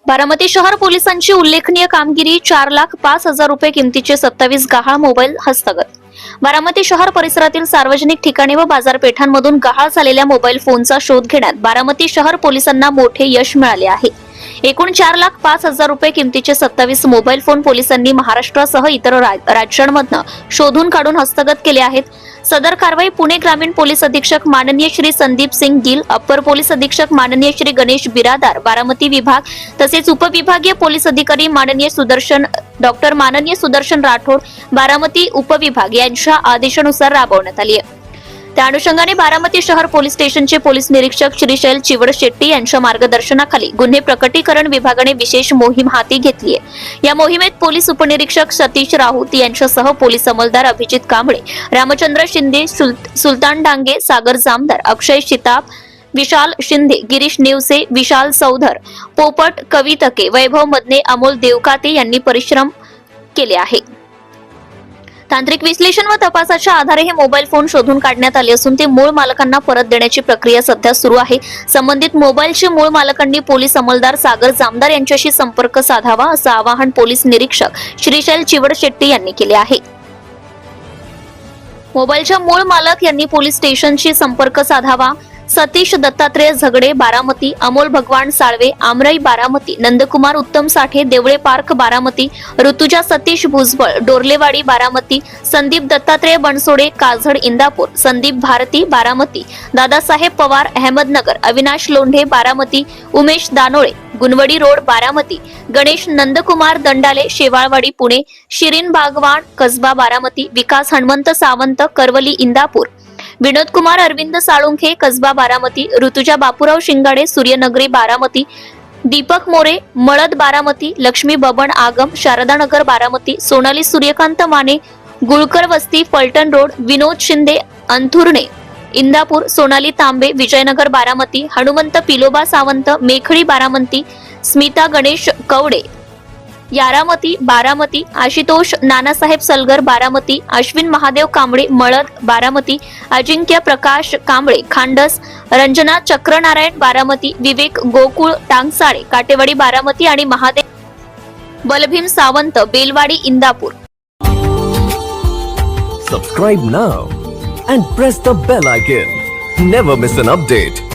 बारामती शहर पोलिसांची उल्लेखनीय कामगिरी. 4,05,000 रुपये किमतीचे 27 गहाळ मोबाईल हस्तगत. बारामती शहर परिसरातील सार्वजनिक ठिकाणी व बाजारपेठांमधून गहाळ झालेल्या मोबाईल फोनचा शोध घेण्यात बारामती शहर पोलिसांना मोठे यश मिळाले आहे. एकूण 4,05,000 रुपये किमतीचे 27 मोबाईल फोन पोलिसांनी महाराष्ट्रासह इतर राज्यांमधून शोधून काढून हस्तगत केले आहेत. सदर कारवाई पुणे ग्रामीण पोलीस अधीक्षक माननीय श्री संदीप सिंग गिल, अप्पर पोलीस अधीक्षक माननीय श्री गणेश बिरादार बारामती विभाग तसेच उपविभागीय पोलीस अधिकारी माननीय सुदर्शन राठोड बारामती उपविभाग यांच्या आदेशानुसार राबवण्यात आली आहे. त्या अनुषंगाने बारामती शहर पोलीस स्टेशनचे पोलीस निरीक्षक श्रीशैल चिवड शेट्टी यांच्या मार्गदर्शनाखाली गुन्हे प्रकटीकरण विभागाने विशेष मोहीम हाती घेतली आहे. या मोहिमेत पोलीस उपनिरीक्षक सतीश राऊत यांच्यासह पोलीस अंमलदार अभिजित कांबळे, रामचंद्र शिंदे, सुलतान डांगे, सागर जामदार, अक्षय शिताब, विशाल शिंदे, गिरीश नेवसे, विशाल चौधर, पोपट कवितके, वैभव मदने, अमोल देवकाते यांनी परिश्रम केले आहे. तांत्रिक विश्लेषण व तपासाच्या आधारे हे मोबाईल फोन शोधून काढण्यात आले असून ते मूळ मालकांना परत देण्याची प्रक्रिया सध्या सुरू आहे. संबंधित मोबाईलचे मूळ मालकांनी पोलीस अंमलदार सागर जामदार यांच्याशी संपर्क साधावा असं आवाहन पोलीस निरीक्षक श्रीशैल चिवड शेट्टी यांनी केले आहे. मोबाईलच्या मूळ मालक यांनी पोलीस स्टेशनशी संपर्क साधावा. सतीश दत्तात्रेय झगडे बारामती, अमोल भगवान साळवे आमराई बारामती, नंदकुमार उत्तम साठे देवळे पार्क बारामती, ऋतुजा सतीश भुजबळ डोरलेवाडी बारामती, संदीप दत्तात्रेय बनसोडे काजड इंदापूर, संदीप भारती बारामती, दादासाहेब पवार अहमदनगर, अविनाश लोंढे बारामती, उमेश दानोळे गुणवडी रोड बारामती, गणेश नंदकुमार दंडाले शेवाळवाडी पुणे, शिरीन बागवान कसबा बारामती, विकास हनुमंत सावंत करवली इंदापूर, विनोद कुमार अरविंद साळुंखे कसबा बारामती, ऋतुजा बापूराव शिंगाडे सूर्यनगरी बारामती, दीपक मोरे मळद बारामती, लक्ष्मी बबन आगम शारदानगर बारामती, सोनाली सूर्यकांत माने गुळकर वस्ती फलटण रोड, विनोद शिंदे अंथुर्णे इंदापूर, सोनाली तांबे विजयनगर बारामती, हनुमंत पिलोबा सावंत मेखळी बारामती, स्मिता गणेश कवडे यारामती बारामती, आशुतोष नानासाहेब सलगर बारामती, अश्विन महादेव कांबळे मळद बारामती, अजिंक्य प्रकाश कांबळे खांडस, रंजना चक्रनारायण बारामती, विवेक गोकुळ टांगसाळे काटेवाडी बारामती आणि Mahadev Balbhim Sawant Belwadi Indapur. Subscribe now and press the bell icon. Never miss an update.